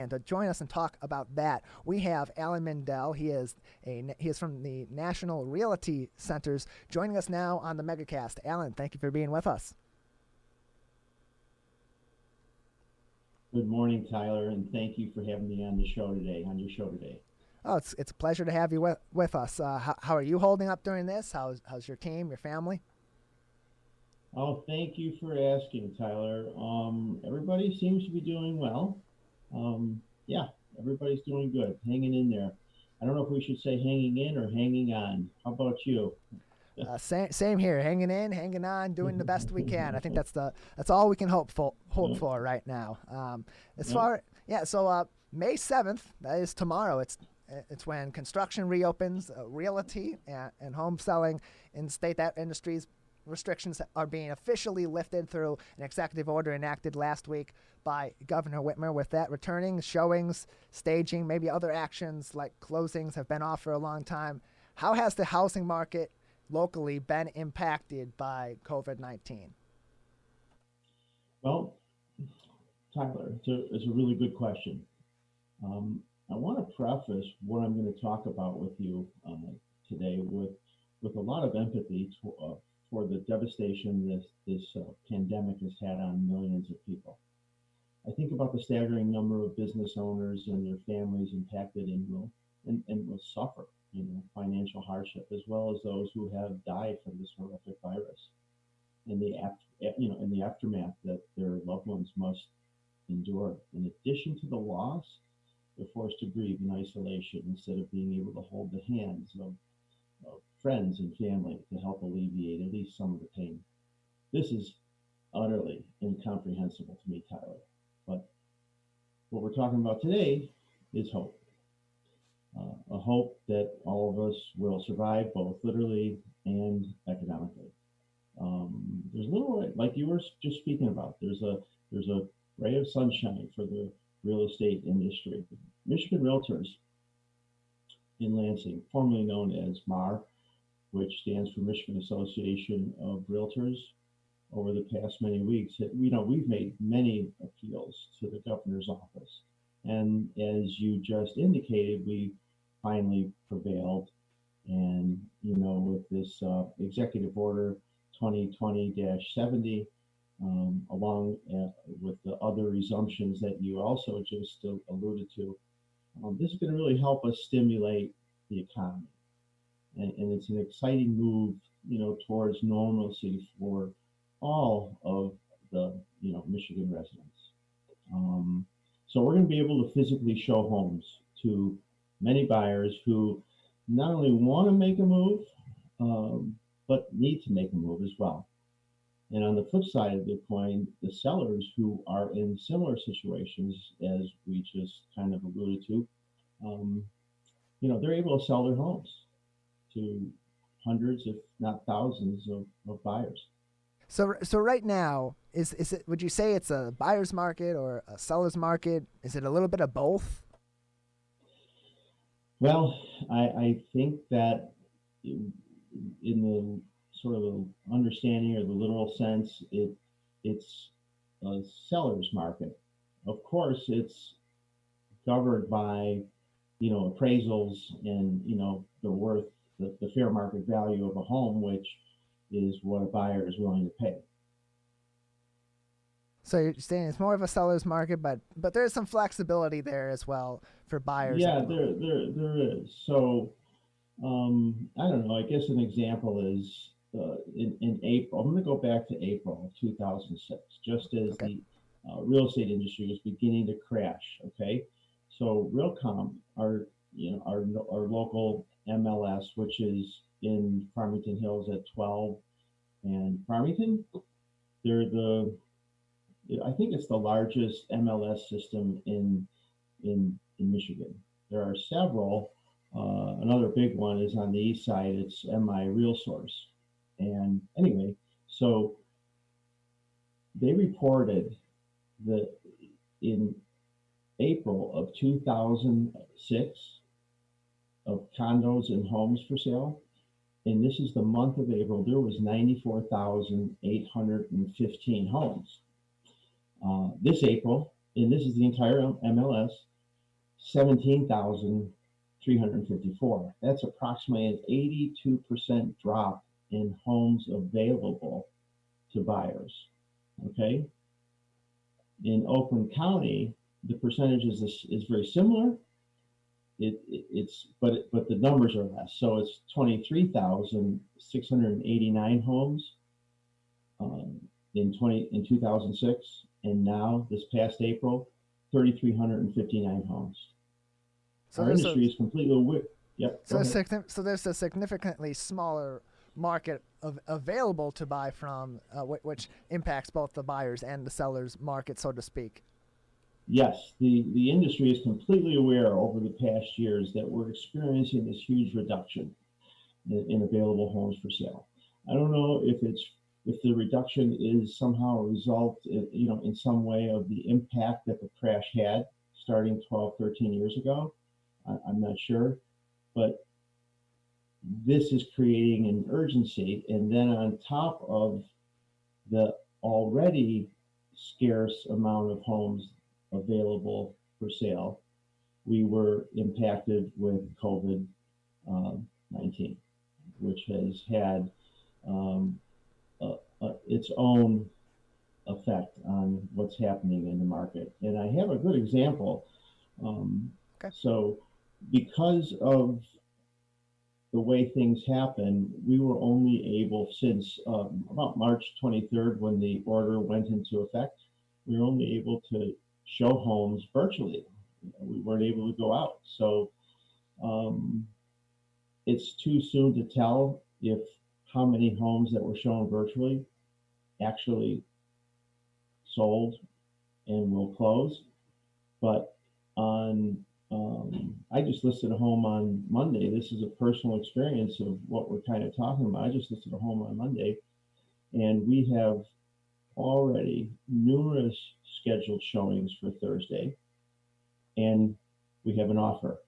And to join us and talk about that, we have Allan Mindell. He is from the National Realty Centers, joining us now on the Megacast. Allan, thank you for being with us. Good morning, Tyler, and thank you for having me on your show today. Oh, it's a pleasure to have you with us. How are you holding up during this? How's your team, your family? Oh, thank you for asking, Tyler. Everybody seems to be doing well. Yeah, everybody's doing good, hanging in there. I don't know if we should say hanging in or hanging on. How about you? Same here, hanging in, hanging on, doing the best we can. I think that's all we can hope for right now. So May 7th, that is tomorrow. It's when construction reopens, realty and home selling in state that industries restrictions are being officially lifted through an executive order enacted last week by Governor Whitmer. With that returning, showings, staging, maybe other actions like closings have been off for a long time. How has the housing market locally been impacted by COVID-19? Well, Tyler, it's a really good question. I want to preface what I'm going to talk about with you today with a lot of empathy for the devastation this pandemic has had on millions of people. I think about the staggering number of business owners and their families impacted and will suffer, financial hardship, as well as those who have died from this horrific virus, in the aftermath that their loved ones must endure. In addition to the loss, they're forced to grieve in isolation instead of being able to hold the hands of friends and family to help alleviate at least some of the pain. This is utterly incomprehensible to me, Tyler. But what we're talking about today is hope. A hope that all of us will survive, both literally and economically. There's a little, like you were just speaking about, there's a ray of sunshine for the real estate industry. Michigan Realtors in Lansing, formerly known as MAR, which stands for Michigan Association of Realtors, over the past many weeks, we've made many appeals to the governor's office. And as you just indicated, we finally prevailed. And, with this executive order 2020-70, along with the other resumptions that you also just alluded to, this is going to really help us stimulate the economy. And it's an exciting move, towards normalcy for all of the, Michigan residents. So we're going to be able to physically show homes to many buyers who not only want to make a move, but need to make a move as well. And on the flip side of the coin, the sellers who are in similar situations, as we just kind of alluded to, they're able to sell their homes to hundreds, if not thousands, of buyers. So right now, is it? Would you say it's a buyer's market or a seller's market? Is it a little bit of both? Well, I think that in the sort of the understanding or the literal sense, it's a seller's market. Of course, it's governed by appraisals and the worth, the fair market value of a home, which is what a buyer is willing to pay. So you're saying it's more of a seller's market, but there's some flexibility there as well for buyers. Yeah, there is. So I don't know. I guess an example is in April. I'm going to go back to April of 2006, just as the real estate industry was beginning to crash. Okay, so Realcom, our local MLS, which is in Farmington Hills at 12 and Farmington, I think it's the largest MLS system in Michigan. There are several. Another big one is on the east side. It's MI Real Source. And anyway, so they reported that in April of 2006 of condos and homes for sale, and this is the month of April, there was 94,815 homes. This April, and this is the entire MLS, 17,354. That's approximately an 82% drop in homes available to buyers. Okay. In Oakland County, the percentage is very similar. But the numbers are less. So it's 23,689 homes in 2006, and now this past April, 3,359 homes. So Our industry is completely aware. Yep. So there's a significantly smaller market available to buy from, which impacts both the buyers and the sellers market, so to speak. Yes, the industry is completely aware over the past years that we're experiencing this huge reduction in available homes for sale. I don't know if the reduction is somehow a result, in some way of the impact that the crash had starting 12, 13 years ago. I'm not sure, but this is creating an urgency. And then on top of the already scarce amount of homes available for sale, we were impacted with COVID-19, which has had its own effect on what's happening in the market. And I have a good example. Okay. So because of the way things happen, we were only able, since about March 23rd, when the order went into effect, we were only able to show homes virtually. We weren't able to go out. So it's too soon to tell if how many homes that were shown virtually actually sold and will close. But I just listed a home on Monday. This is a personal experience of what we're kind of talking about. I just listed a home on Monday, and we have already numerous scheduled showings for Thursday, and we have an offer.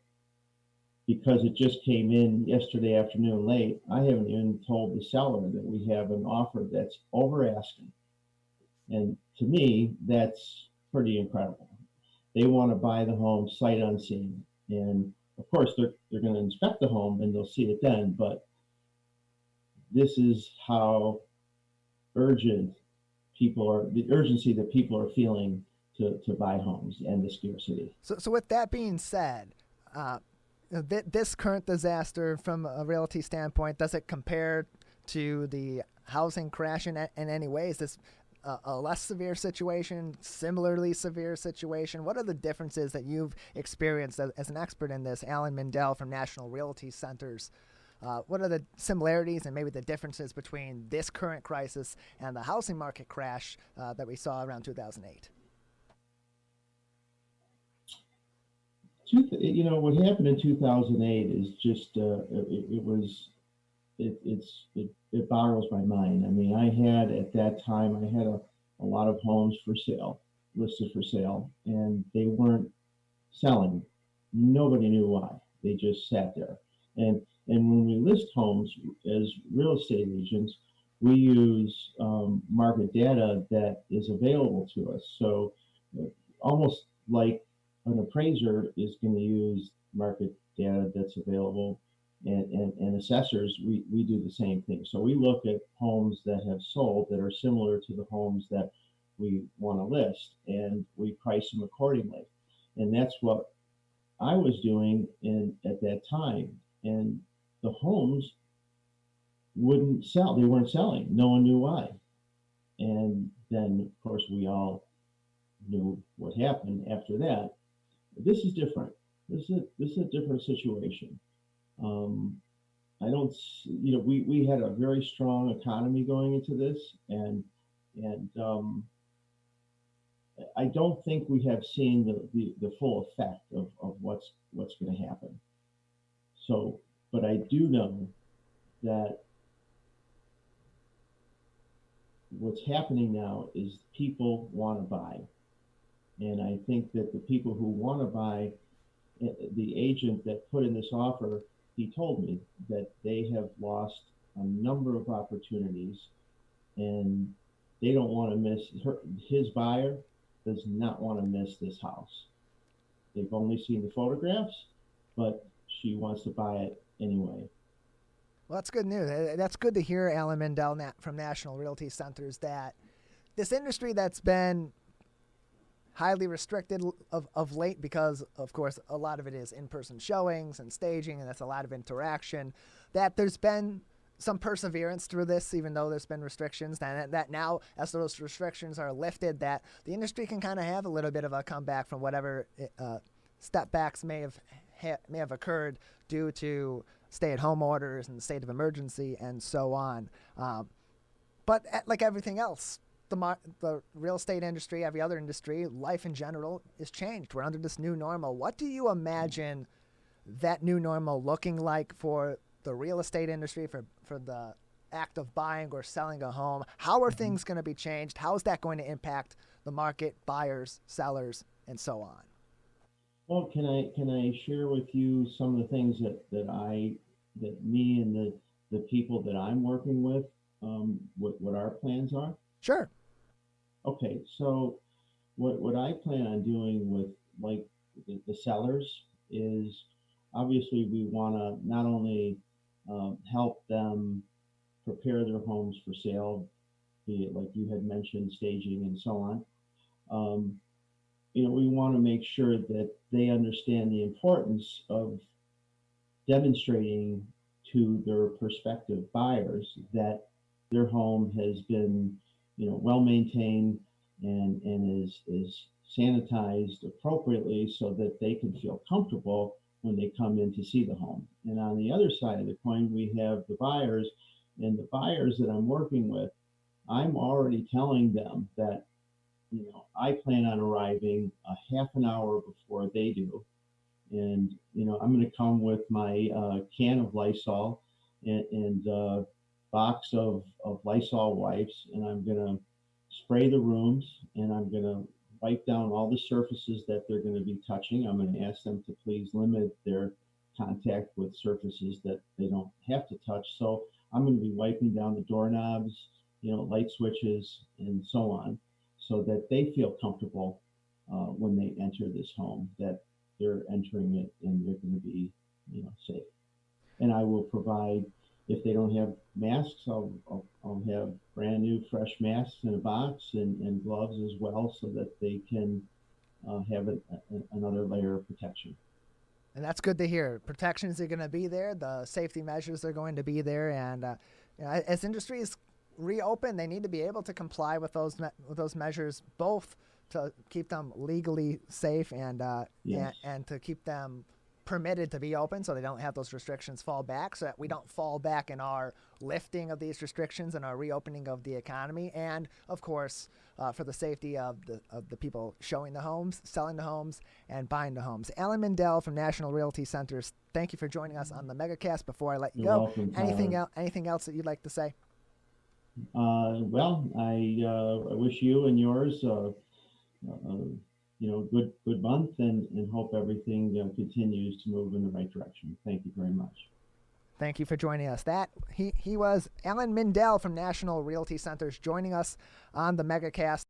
Because it just came in yesterday afternoon late, I haven't even told the seller that we have an offer that's over asking. And to me, that's pretty incredible. They want to buy the home sight unseen. And of course, they're going to inspect the home and they'll see it then. But this is how urgent the urgency that people are feeling to buy homes and the scarcity. So with that being said, this current disaster from a realty standpoint, does it compare to the housing crash in any way? Is this a less severe situation, similarly severe situation? What are the differences that you've experienced as an expert in this, Allan Mindell from National Realty Centers? What are the similarities and maybe the differences between this current crisis and the housing market crash that we saw around 2008? What happened in 2008 is just it boggles my mind. I mean, at that time I had a lot of homes for sale, listed for sale, and they weren't selling. Nobody knew why. They just sat there. And when we list homes as real estate agents, we use market data that is available to us. So almost like an appraiser is going to use market data that's available, and assessors, we do the same thing. So we look at homes that have sold that are similar to the homes that we want to list, and we price them accordingly. And that's what I was doing at that time. And the homes wouldn't sell. They weren't selling. No one knew why. And then, of course, we all knew what happened after that. This is different. This is a different situation. I don't, we had a very strong economy going into this, and I don't think we have seen the full effect of what's going to happen. So, but I do know that what's happening now is people want to buy. And I think that the people who want to buy, the agent that put in this offer, he told me that they have lost a number of opportunities, and they don't want to miss his buyer does not want to miss this house. they've only seen the photographs, but she wants to buy it anyway. Well, that's good news. That's good to hear, Allan Mindell from National Realty Centers, that this industry that's been highly restricted of late because, of course, a lot of it is in-person showings and staging, and that's a lot of interaction, that there's been some perseverance through this, even though there's been restrictions, and that now, as those restrictions are lifted, that the industry can kind of have a little bit of a comeback from whatever step backs may have occurred due to stay-at-home orders and state of emergency and so on. But like everything else, the real estate industry, every other industry, life in general is changed. We're under this new normal. What do you imagine that new normal looking like for the real estate industry, for the act of buying or selling a home? How are things going to be changed? How is that going to impact the market, buyers, sellers, and so on? Well, can I share with you some of the things that me and the people that I'm working with, what our plans are? Sure. Okay, so what I plan on doing with like the sellers is obviously we want to not only help them prepare their homes for sale, be it like you had mentioned, staging and so on. We want to make sure that they understand the importance of demonstrating to their prospective buyers that their home has been, well maintained and is sanitized appropriately so that they can feel comfortable when they come in to see the home. And on the other side of the coin, we have the buyers, and the buyers that I'm working with, I'm already telling them that, I plan on arriving a half an hour before they do. And, I'm going to come with my can of Lysol and box of Lysol wipes, and I'm going to spray the rooms, and I'm going to wipe down all the surfaces that they're going to be touching. I'm going to ask them to please limit their contact with surfaces that they don't have to touch. So I'm going to be wiping down the doorknobs, light switches, and so on, so that they feel comfortable when they enter this home, that they're entering it and they're going to be, safe. And I will provide, if they don't have masks, I'll have brand new fresh masks in a box and gloves as well, so that they can have another layer of protection. And that's good to hear. Protections are going to be there. The safety measures are going to be there. And as industries reopen, they need to be able to comply with those measures, both to keep them legally safe and Yes. and to keep them permitted to be open, so they don't have those restrictions fall back, so that we don't fall back in our lifting of these restrictions and our reopening of the economy, and of course for the safety of the people showing the homes, selling the homes, and buying the homes. Allan Mindell from National Realty Centers, thank you for joining us on the Megacast. Before I let you You're go, welcome, anything else that you'd like to say? Well, I wish you and yours good month, and hope everything continues to move in the right direction. Thank you very much. Thank you for joining us. He was Allan Mindell from National Realty Centers joining us on the Megacast.